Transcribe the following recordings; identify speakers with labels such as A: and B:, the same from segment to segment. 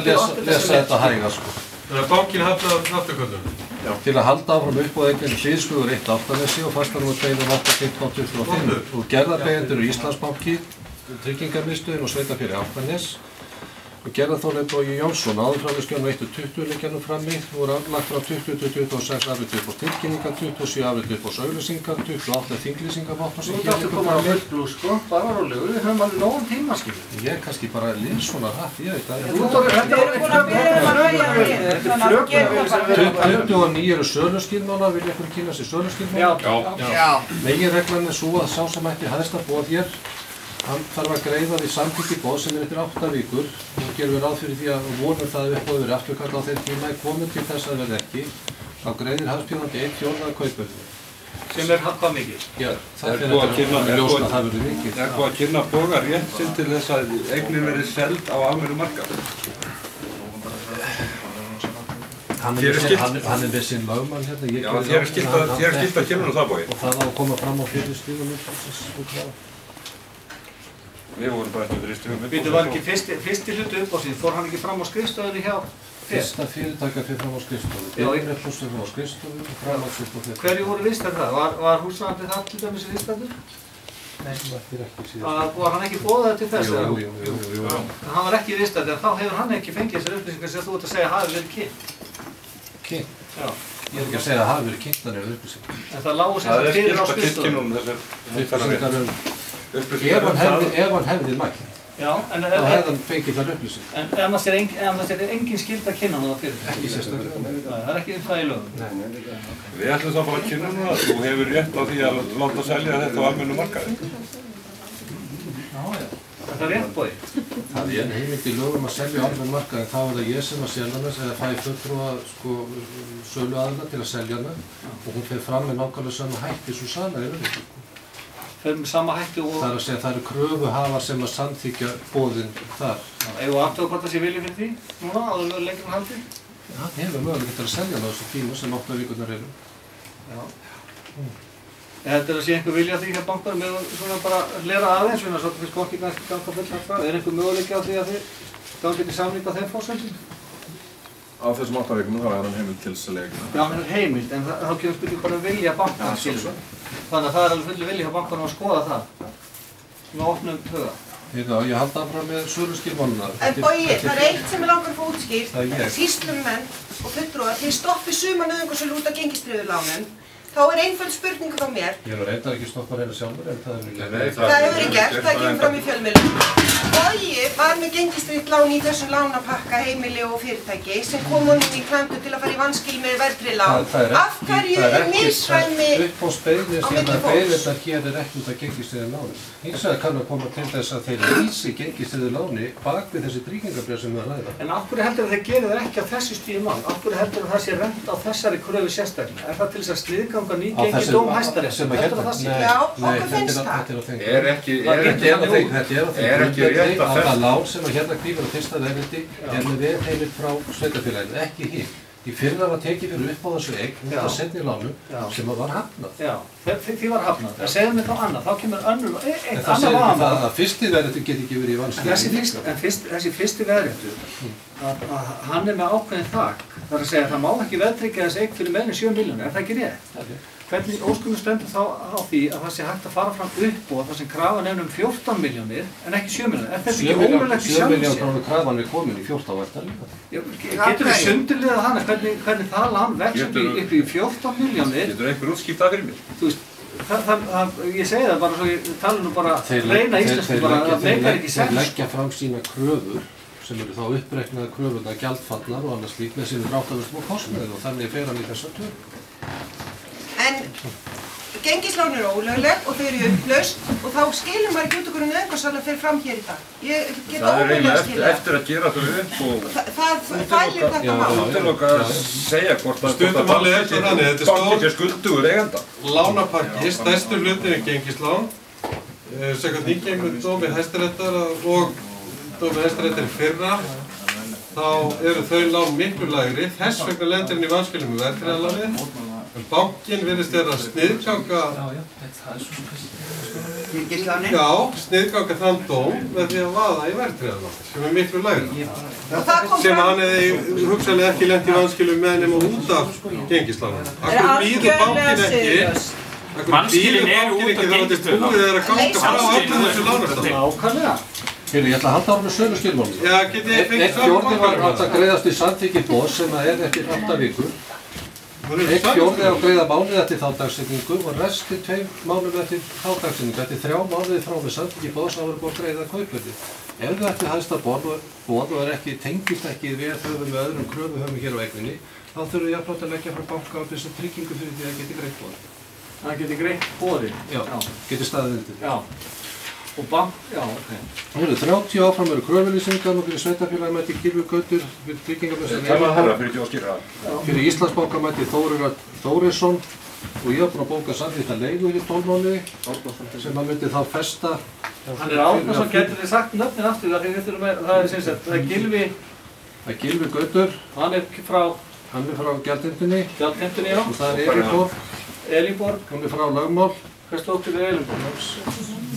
A: Lesa þetta hæga sko.
B: Þannig að bankinn hafnaði afturköllun.
A: Til að halda áfram uppboðeigninni Sviðsflugvél 1 Álftanesi og fastanúmer 2.8.15.25 og gerðarbeigendur eru Íslandsbanki, Tryggingarmiðstöðin og Sveitarfélagið Álftanes og gerðarþoli Bogi Jónsson áðurframleiðskjörnum 1-20 leikjanum frammi og voru lagt frá 20-26 afrit upp á tilkynningar, 27 afrit upp á auglýsingar, 28 þinglýsingarvopn sem
C: hér er komið á fullblú sko, bara rólegur, við höfum alveg nógan tíma skilur.
A: Ég kannski bara lýs svona hratt, ég veit að 29 eru söluskilmála, vil ykkur kynna sér söluskilmála? Já. Meginreglan er svo að sá sem ætti hæsta boð hér, hann þarf að greiða því samþykki boð sem eftir 8 vikur og gerum við ráð fyrir því að vonum það uppboð verið afturkall á þeim tíma er komin til þess að verði ekki, þá greiðir hafspíðandi 1/4 kaupverði.
C: Sem er hvað mikið?
A: Já, það fyrir þetta ljóst að það verður mikið.
B: Er hvað að kynna Boga rétt sinn til þess að eignin verði seld á almennu markaði?
A: Hann er við sinn lögmann hérna.
B: Já, þér er skilt að kynna það Bogi.
A: Og það á að koma fram á fyrir stíðum.
B: Við vorum bara eftir þrýstum.
C: Býtu, var ekki fyrsti hlutu upp á síðan, fór hann ekki fram á skrifstofunni hjá
A: Fyrsta fyrirtækja fyrir fram á skrifstofu. Byrjum plussur fram á skrifstofu og framhaldsupp á þetta.
C: Hverju voru viðstæður það? Var húsnæðandi það til dæmis viðstæður?
A: Nei, það er ekki síðan.
C: Var hann ekki boðaður til þess?
A: Jú.
C: Hann var ekki viðstæður, en þá hefur hann ekki fengið þessar upplýsingar sem þú ert að segja hafi verið kynnt.
A: Kynnt?
C: Já.
A: Ég ekki að segja að hafi verið kynnt þannig að upplýsingar.
C: En það lágu sem það fyrir á skrifstofunni.
A: Ef hann hefði mætt, þá hefði hann fengið þar upplýsing.
C: En ef það er engin skyld að kynna það fyrir?
A: Ekki sérstaklega.
C: Það er ekki það í lögum.
B: Við ætlum þá bara að kynna núna að þú hefur rétt á því að láta selja þetta á almennu markaði.
C: Já. Það er rétt Bogi.
A: Það er heimild í lögum að selja á almennu markaði, þá er það ég sem að selja hana eða fæ fulltrúa söluaðila til að selja hana og hún fer fram með nákvæmlega sama hætti svo sala í lögum.
C: Fyrir með sama hætti og...
A: Það er að segja að það eru kröfuhafar sem að samþykja boðin þar.
C: Eigum við aftur hvort það sé vilji fyrir því núna, áður við lengur um haldi?
A: Já, það hefur mögulega til að selja hana á þessu tíma sem 8 vikurnar eru.
C: Já. Ég heldur að sé einhver vilja því hjá bankanum með svona bara hlera aðeins, svona svo finnst kokki kannski ganga full af það. Er einhver möguleiki á því að þið gangi til samning á þeim forsendum?
D: Á þessum 8 vikum þá er hann heimild til þess að lega.
C: Já, hann er heimild, en þá kemur spurning bara vilja bankanum skilur. Þannig að það er alveg fullu vilji hjá bankanum að skoða það. Með opnum huga.
A: Ég haldi áfram með söluskilmáluna.
E: En Bogi, það er eitt sem er langar að fá útskýrt. Sýslumenn og fulltrúar, þeir stoppi suma nauðungarsölu út af gengistryggðulánum. Þá er einföld spurning frá mér.
A: Ég var reyndar ekki stoppað hérna sjálfur, en það er ekki.
E: Það hefur verið gert, það kemur fram í fjölmiðlum. Bogi var með gengistryggð lán í þessum lánapakka heimili og fyrirtæki sem kom honum í klandu til að fara í vanskil með verðtryggð lán. Af hverju er misræmi á milli fólks?
A: Beðirnar hér er ekki út af gengistryggðu láni. Hins vegar kann að koma til þess að þeir lýsi gengistryggðu láni bak við þessi tryggingarbréf sem við að ræða.
C: En af hverju heldur þeir gera það ekki á þessu stíði mál? Af hverju heldur það sé rennt á þessari kröfu sérstaklega? Er það til þess að sliðganga nýgengi dóm Hæstaréttar? Heldur það sé?
E: Já, okkur finnst það.
B: Er ekki rétt að
A: það lán sem að hérna hvífur á fyrsta veðriti er með veðheimild frá sveitarfélaginu, ekki hér. Í fyrra var tekið fyrir uppbóðarsögu eign út af seinni lánum sem var hafnað.
C: Já, því var hafnað. Það segir mér þá annað, þá kemur önnur, eitt
A: annað
C: var annað.
A: Það að fyrsti veðriti get ekki verið í vanskilum.
C: En þessi fyrsti veðriti, hann er með ákveðin þak. Það er að segja að það má ekki veðtryggja þessi eign fyrir meira en 7 milljónir, er það ekki rétt? Hvernig óskumum stendur þá á því að það sé hægt að fara fram uppboð þar sem krafan er 14 milljónir en ekki 7 milljónir? Er þetta ekki ómögulegt í sjálfu sér?
A: 7 milljón krónu krafan er komin í 14 verðar líka.
C: Getur við sundurliðað hana hvernig það lán vex upp í 14 milljónir?
B: Getur einhver útskýrt það fyrir mér?
C: Þú veist, ég segi það bara svo ég tala nú bara reyna íslensku bara að meikar ekki sens.
A: Þeir leggja fram sína kröfur sem eru þá uppreiknaða kröfurna gjaldfallnar og annars lík með sínum dráttarvöxtum og kostnaðinn og þannig fer hann í þessa tölu.
E: En gengislán eru ólögleg og þau eru upplaust og þá skilum maður ekki út okkur nauðungarsala fyrir fram hér í dag. Ég get ómögulega að skilja.
B: Það er eftir að gera þau upp og...
E: Það fælir þetta mál.
B: Útiloka að segja hvort að...
D: Stundumálið er svo þannig, þetta er
B: bankinn skuldugur eiganda.
D: Lánapakki, stærstur hlutin er gengislán, samkvæmt nýgengur dómi Hæstaréttar og dómi Hæstaréttar í fyrra, þá eru þau lán miklu lægri, þess vegna lendir hann í vanskilum með verðtryggðarlánið. Bankinn virðist vera að sniðganga
F: gengislánin?
D: Já, sniðganga þann dóm með því að vaða í verðtryggðarlán sem miklu lægra. Sem hann hefði hugsanlega ekki lent í vanskilum með nema út af gengislánum. Akkur býður bankinn ekki
G: vanskilin eru út af gengislánum.
D: Búið er að ganga frá öllum þessu lánastofnum.
C: Nákvæmlega.
A: Ég ætla að halda ára með sömu skilmálum.
D: Já, getið þið fengið
A: Einn fjórði var átt að greiðast í samþykki boðs sem er eftir 8 vikur. Einn fjórði á að greiða mánuði eftir þá dagsetningu og resti 2 mánuði eftir þá dagsetningu. Eftir 3 mánuði frá með samþykki boðs þá verður búið að greiða kaupverði. Ef þú ætti hæsta boð og tengist ekki við höfum með öðrum kröfuhöfum hér á eigninni, þá þurfum við jafnframt að leggja frá banka á þessa tryggingu fyrir því að geti greitt boð.
C: Það geti greitt boðið.
A: Já, geti staðið undir.
C: Já. Og bank, já, ok.
A: Það eru 30 áfram eru kröfulýsingar og fyrir sveitafélagi mætti Gylfi Gautur fyrir tryggingamestar fyrir Íslandsbanka mætti Þórir Þórisson og ég var búinn að bóka samþýtta leigu í 12 mánuði sem að myndi þá festa.
C: Hann Árnason, getur þið sagt nöfnin aftur það er sem sagt, það er Gylfi.
A: Það er Gylfi Gautur.
C: Hann er frá
A: Gjaldheimtunni.
C: Gjaldheimtunni, já.
A: Og það er
C: Elínborg.
A: Hann er frá lögmál.
C: Hvers dóttir er Elínborg?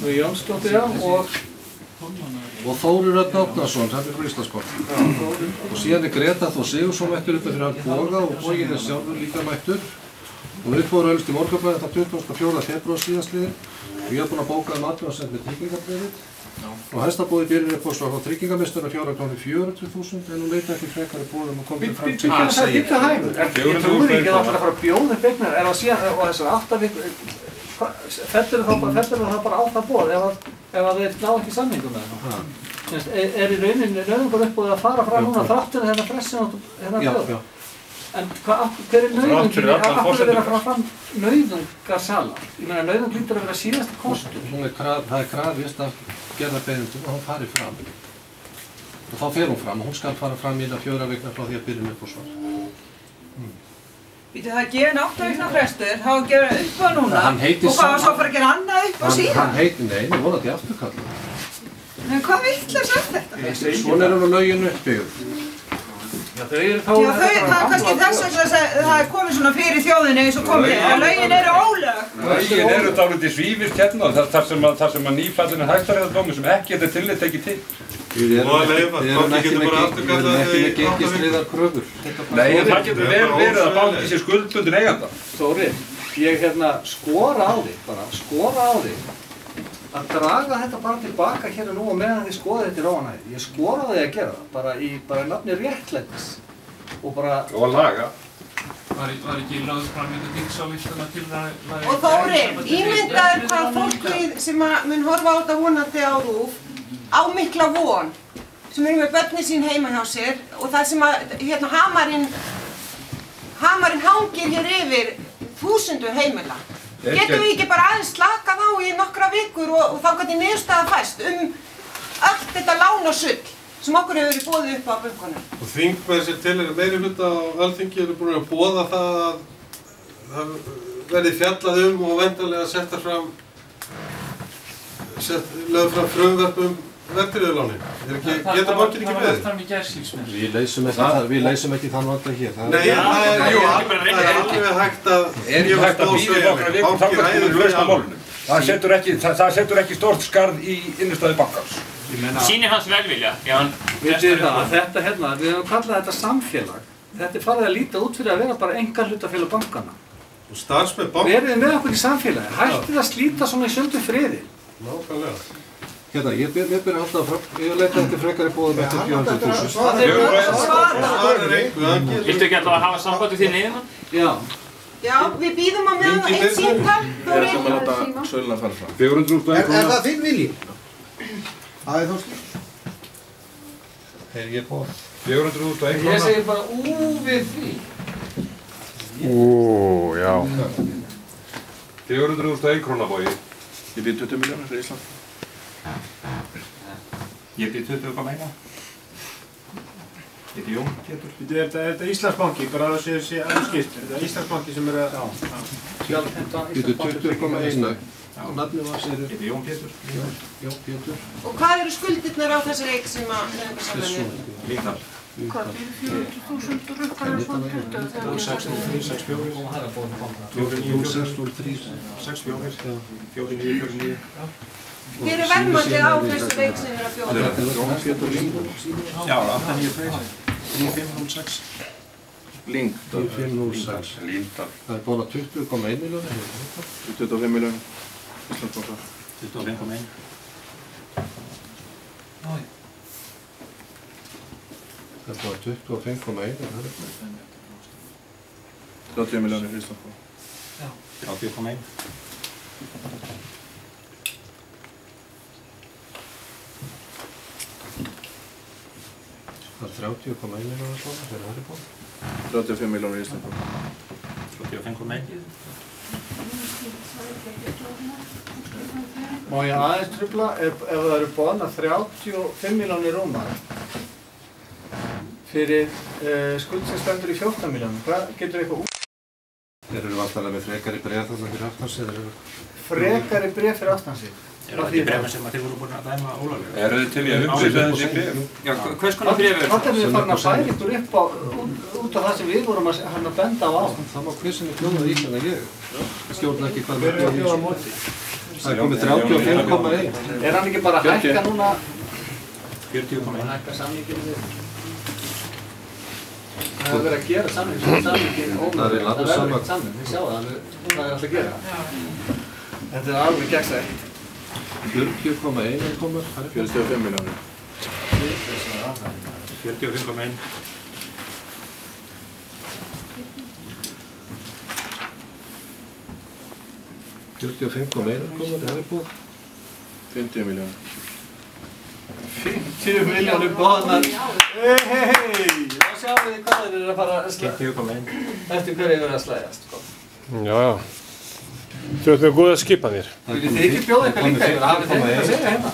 C: Og Jónsdóttir, já, og
A: Þórir Örn Árnason, sem er frá Íslandsbanka. Og síðan er Greta Þór Sigurðsson mættur upp fyrir hann Boga og Boginn er sjálfur líka mættur. Og við fórum auðvist í Morgunblaðið þann 24. febrúar síðastliðinn og ég hef búinn að bóka athugasemd með tryggingarbréfið. Og hæsta boðið byrjun upp á svo frá tryggingarmisturinn 4.400.000 en hún leita ekki frekari boðum og komið fram til
C: það er þetta hægur. Ég trúi ekki að það fara að fara að bjóða upp eignar en að síðan og þessar 8 vikur fellur það bara á það boð ef að þeir ná ekki samningum með það. Er í rauninni nauðungar uppbúið að fara frá núna þráttur hérna fressin og hérna bjóð? En hver er nauðungin? Af hverju er að fara fram nauðungarsala? Ég meina nauðung lítur að vera síðasti kostur.
A: Það er krafist af gerðarbeiðendum og hann fari fram. Og þá fer hún fram og hún skal fara fram í 4 vikna frá því að byrjun upp á svar.
F: Býtu það að gefa 8 vikna frestur, þá að gefa upp á núna og hvað var svo að fara að gera annað upp á síðan?
A: Hann heitir, nei, það voru þetta í afturkallu.
F: En hvað vitlaust er þetta?
A: Svona er hún lögin uppbyggð.
F: Já, það er kannski þess að það er komið svona fyrir þjóðinni eins og komið, að lögin eru ólög.
B: Lögin eru dálítið svífist hérna, þar sem að nýfallinu hæstaréttardómur sem ekki er tillit tekið til.
A: Við erum ekki með gengistryggðar kröfur.
B: Nei, það getur verið að banki sé skuldbundin eiganda.
C: Þóri, ég skora á þig að draga þetta bara tilbaka hérna nú og meðan þið skoðið þetta í róanæði. Ég skora á þig að gera það, bara í nafni réttlætis og bara...
B: Og að laga.
G: Var ekki lögð fram í þingsályktana til það...
E: Og Þóri, ímyndaður hvað fólkið sem mun horfa á þetta vonandi á RÚV á mikla von sem eru með börnin sín heima hjá sér og það sem að hamarinn hangir hér yfir 1000 heimila. Getum við ekki bara aðeins slakað á í nokkra vikur og þá hvernig niðurstaða fæst allt þetta lán og sull sem okkur hefur verið boðið upp á bönkunum.
D: Og þingmenn sem til meirihluta á Alþingi eru búin að boða það að það verði fjallað og vendarlega lögð fram frumvarp verðtryggðarlánin. Geta bankinn ekki með þið?
A: Við leysum ekki þann vanda hér.
D: Nei, það er alveg hægt að
B: býða nokkra vikur þangað til við lausna málunum. Það setur ekki stórt skarð í innistæðu bankans.
G: Sýnir hans velvilja.
C: Vitið það að þetta hérna, við höfum kallað þetta samfélag. Þetta er farið að líta út fyrir að vera bara einkahlutafélag bankana.
D: Og starfsmenn bankanna.
C: Verið með okkur í samfélagi. Hættið að slíta svona í sundur friði.
D: Nákvæmlega.
A: Hérna, ég byrja alltaf fram, ég leita eftir frekari boðum eftir 400.000.
G: Viltu ekki alltaf að hafa samband við þín eiginmann?
E: Já, við býðum á meðan eitt símtal.
H: Við ætlum að láta söluna fara fram.
B: 400.000
H: Er það þinn vilji? Það er þóst.
A: Ég búið.
B: 400.000
C: Ég segi bara við því.
B: Já. 400.000 krónabói.
H: Ég býð 20 milljónir fyrir Ísland.
G: Ég býð 20 meina. Ég býð Jón Pétur.
I: Er þetta Íslandsbanki, bara að það sé alveg skipt? Er þetta Íslandsbanki sem að...
A: Býtu 20,1. Og nafnið var sér...
G: Ég býð Jón Pétur.
A: Jón Pétur.
E: Og hvað eru skuldirnar á þessari eign sem að nefndarsamlunni?
G: Líknar.
F: Hvað fyrir 400.000 rukkar er svona 20?
I: 603, 64.
H: 0603.
I: 64, 49, 49.
E: Hver er verðmætið á þessu veik sem er að bjóða?
H: Já, 892. 9506. Ling.
A: 9506. Það er búin að 20,1 milljónir.
H: 25 milljónir. Íslandsbanka.
I: 25,1.
A: Það er búin að 25,1.
H: 30 milljónir Íslandsbanka.
I: 30,1.
A: Það er 30,1 milljónir svona fyrir Haribó.
H: 35 milljónir Íslandsbanka.
I: 35,1.
C: Má ég aðeins trufla ef það eru boðnar 35 milljónir rúmar fyrir skuld sem stendur í 14 milljónir. Hvað getur eitthvað út?
A: Þeir eru vantanlega með frekari bréf þarna fyrir aftansið.
C: Frekari bréf fyrir aftansið?
I: Er það ekki brefin sem þið voru búin að dæma ólöglega?
B: Eru þið til í að upplýsa þessi bréf?
G: Já, hvers konar bréf er
C: það? Þetta er farin að færa ykkur upp út af það sem við vorum að benda á.
A: Það má hver sem er bjóðað í þannig að ég stjórna ekki hvað við bjóðum í. Það er komið 35,1.
C: Er hann ekki bara að hækka núna?
I: 40,1.
C: Hækka samninginu við. Það hefur verið að gera samninginu ómögulegt. Það verður ekkert samning, þið sjáu það, hvað er alltaf að gera. Þetta er alveg gegnsætt.
A: 40,1 komur.
H: 45 milljónir.
I: 45,1.
A: Það er búið.
H: 50 milljónir.
C: 50 milljónir boðnar. Hei, þá sjáum við hvað þeir eru að fara að slæða.
I: 50,1.
C: Eftir hverju eru að slæðast.
J: Já. Þú ert með góða skipanir.
C: Viljið þið ekki bjóða eitthvað líka yfir? Hafið þið eitthvað að segja hérna?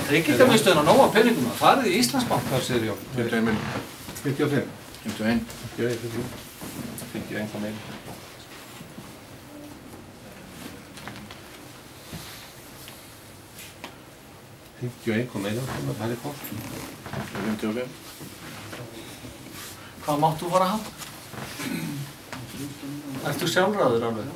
C: Ríkisstjórnarstöðin á nóg af peningum. Farið í Íslandsbanka.
A: Hvað segir ég á?
H: 51 milljónir.
A: 55.
H: 51.
I: 51,1.
A: 51,1 komur. Það er fólk.
H: 55.
C: Hvað máttu fara að hafa? Ertu sjálfráður alveg?